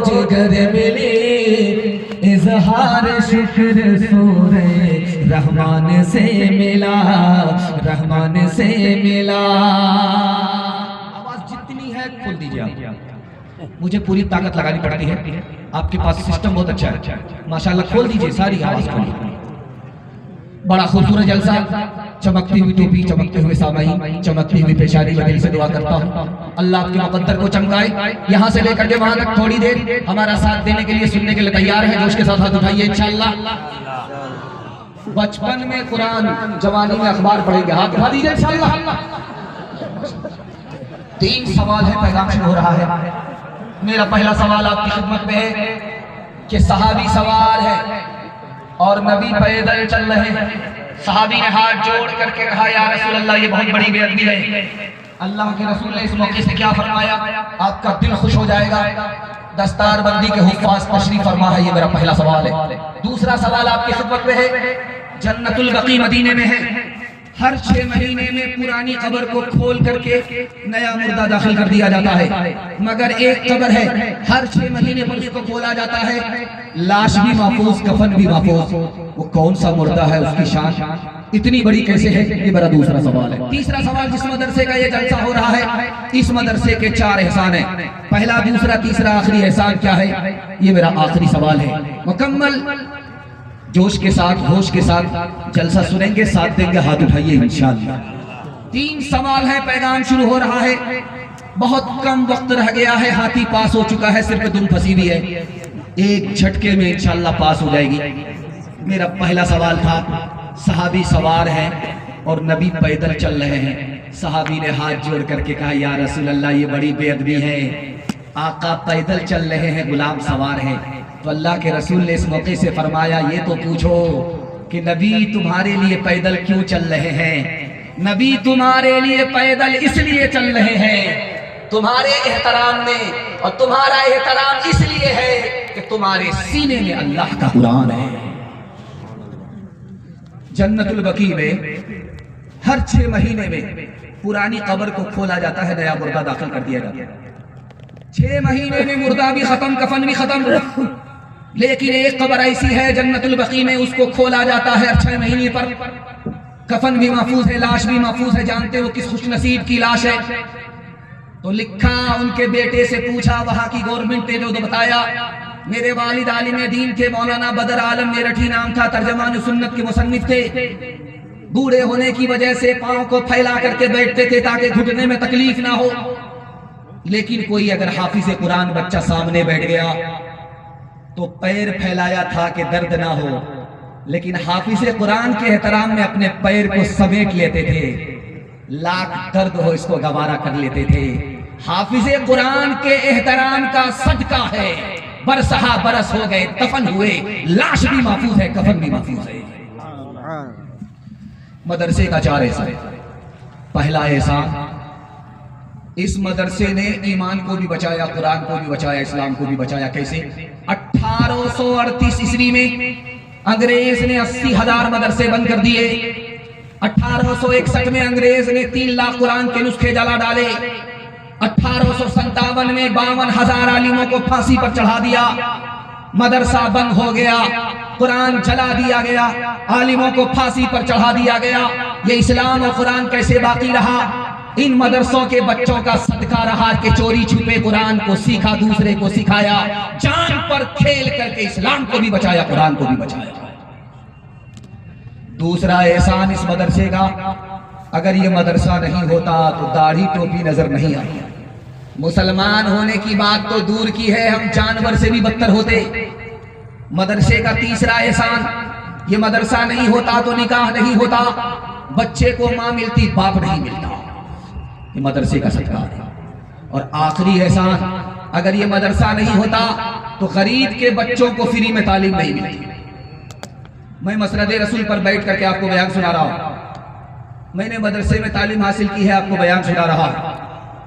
जिगर मिली, इजहार शुक्र सूरे रहमान से मिला, रहमान से मिला। आवाज जितनी है खोल दीजिए आप, मुझे पूरी ताकत लगानी पड़ती है, आपके पास सिस्टम बहुत अच्छा है माशाल्लाह। खोल दीजिए सारी आवाज खोलिए। बड़ा खूबसूरत जलसा, चमकती हुई टोपी, चमकते हुए सामाई, चमकती हुई पेशानी। मैं दिल से दुआ करता हूँ अल्लाह आपके मुकद्दर को चमकाए। यहाँ से लेकर के वहां तक थोड़ी देर हमारा साथ देने के लिए, सुनने के लिए तैयार है, जोश के साथ हाथ उठाइए इंशाअल्लाह। बचपन में कुरान, जवानी में अखबार पढ़ेंगे, हाथ उठा दीजिए इंशाअल्लाह। 3 सवाल है, पैगाम शुरू हो रहा है। मेरा पहला सवाल आपकी खिदमत में है कि सहाबी सवार है और नबी पैदल चल रहे हैं। सहाबी ने हाथ जोड़ करके कहा या रसूल अल्लाह ये बहुत बड़ी बेअदबी है। अल्लाह के रसूल ने इस मौके से क्या फरमाया, आपका दिल खुश हो जाएगा। दस्तार बंदी के हुफ़ाज़ तशरीफ फरमा है, ये मेरा पहला सवाल है। दूसरा सवाल आपकी खिदमत में है, जन्नतुल बकी मदीने में है, हर 6 महीने में पुरानी कब्र को खोल करके नया मुर्दा दाखिल कर दिया जाता है, मगर एक कब्र है हर 6 महीने पर उसको खोला जाता है, लाश भी महफूज, कफन भी महफूज। वो कौन सा मुर्दा है, उसकी शान इतनी बड़ी कैसे है, ये मेरा दूसरा सवाल है। तीसरा सवाल, जिस मदरसे का ये जलसा हो रहा है, इस मदरसे के 4 एहसान हैं, पहला, दूसरा, तीसरा, आखिरी एहसान क्या है, ये मेरा आखिरी सवाल है। मुकम्मल जोश के साथ, होश के साथ जलसा सुनेंगे, साथ देंगे, हाथ उठाइए इंशाअल्लाह। 3 सवाल है, पैगाम शुरू हो रहा है, बहुत कम वक्त रह गया है, हाथी पास हो चुका है, सिर्फ दुम फंसी हुई है, एक झटके में इंशाअल्लाह पास हो जाएगी। मेरा पहला सवाल था, सहाबी सवार हैं और नबी पैदल चल रहे हैं। सहाबी ने हाथ जोड़ करके कहा या रसूल अल्लाह ये बड़ी बेअदबी है, आका पैदल चल रहे हैं, गुलाम सवार हैं। तो अल्लाह के रसूल ने इस मौके से फरमाया ये तो पूछो कि नबी तुम्हारे लिए पैदल क्यों चल रहे हैं। नबी तुम्हारे लिए पैदल इसलिए चल रहे हैं तुम्हारे एहतराम में, और तुम्हारा एहतराम इसलिए है कि तुम्हारे सीने में अल्लाह का कुरान है। जन्नतुल बकी में हर 6 महीने में पुरानी कब्र को खोला जाता है, नया मुर्दा दाखिल कर दिया जाता है। 6 महीने में मुर्दा भी खत्म, कफन भी खत्म, लेकिन एक कब्र ऐसी है जन्नतुल बकी में, उसको खोला जाता है 6 महीने पर, कफन भी महफूज है, लाश भी महफूज है। जानते हो किस खुशनसीब की लाश है? तो लिखा, उनके बेटे से पूछा, वहां की गवर्नमेंट ने जो बताया, मेरे वालिद आलिम दीन थे, मौलाना बदर आलम मेरठी नाम था, तर्जमान सुन्नत के मुसन्निफ थे। बूढ़े होने की वजह से पांव को फैला करके बैठते थे ताकि घुटने में तकलीफ ना हो। लेकिन कोई अगर हाफिज कुरान बच्चा सामने बैठ गया तो पैर फैलाया था कि दर्द ना हो, लेकिन हाफिज कुरान के एहतराम में अपने पैर को समेट लेते थे, लाख दर्द हो इसको गवारा कर लेते थे। हाफिज कुरान के एहतराम का सदका है, बरसहा बरस हो गए, दफन हुए, लाश भी महफूज है, कफन भी महफूज है। मदरसे का 4 एहसान। पहला एहसान, इस मदरसे ने ईमान को भी बचाया, कुरान को भी बचाया, इस्लाम को भी बचाया। कैसे? 1838 ईस्वी में अंग्रेज ने 80,000 मदरसे बंद कर दिए। 1861 में अंग्रेज ने 3 लाख कुरान के नुस्खे जला डाले। 1857 में 52,000 आलिमों को फांसी पर चढ़ा दिया। मदरसा बंद हो गया, कुरान जला दिया गया, आलिमों को फांसी पर चढ़ा दिया गया। ये इस्लाम और कुरान कैसे बाकी रहा? इन मदरसों के बच्चों का सदका रहा कि चोरी छुपे कुरान को सीखा, दूसरे को सिखाया, जान पर खेल करके इस्लाम को भी बचाया, कुरान को भी बचाया। दूसरा एहसान इस मदरसे का, अगर ये मदरसा नहीं होता तो दाढ़ी टोपी नजर नहीं आई। मुसलमान होने की बात तो दूर की है, हम जानवर से भी बदतर होते। मदरसे का तीसरा एहसान, ये मदरसा नहीं होता तो निकाह नहीं होता, बच्चे को मां मिलती, बाप नहीं मिलता। ये मदरसे का सदका है। और आखिरी एहसान, अगर ये मदरसा नहीं होता तो गरीब के बच्चों को फ्री में तालीम नहीं मिलती। मैं मसनद रसूल पर बैठ करके आपको बयान सुना रहा हूं। मैंने मदरसे में तालीम हासिल की है, आपको बयान सुना रहा हूं।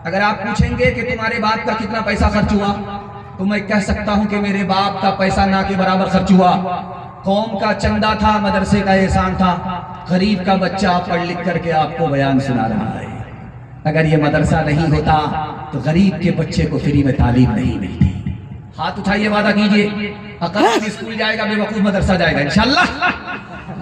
अगर आप पूछेंगे कि तुम्हारे बाप का कितना पैसा खर्च हुआ, तो मैं कह सकता हूं कि मेरे बाप का पैसा ना के बराबर खर्च हुआ। कौम का चंदा था, मदरसे का एहसान था। गरीब का बच्चा पढ़ लिख करके आपको बयान सुना रहा है। अगर ये मदरसा नहीं होता तो गरीब के बच्चे को फ्री में तालीम नहीं मिलती। ہاتھ اٹھائیے وعدہ کیجئے عقل اسکول جائے گا بے وقوف مدرسہ جائے گا انشاءاللہ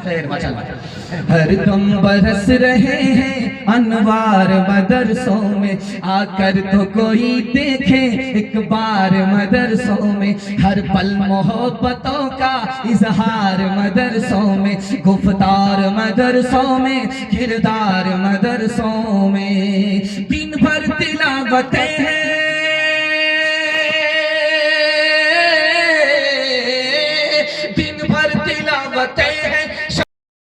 خیر ماشاءاللہ ہر دم برس رہے ہیں انوار مدرسوں میں آ کر تو کوئی دیکھے ایک بار مدرسوں میں ہر پل محبتوں کا اظہار مدرسوں میں گفتار مدرسوں میں کردار مدرسوں میں دن بھر تلاوتیں ہیں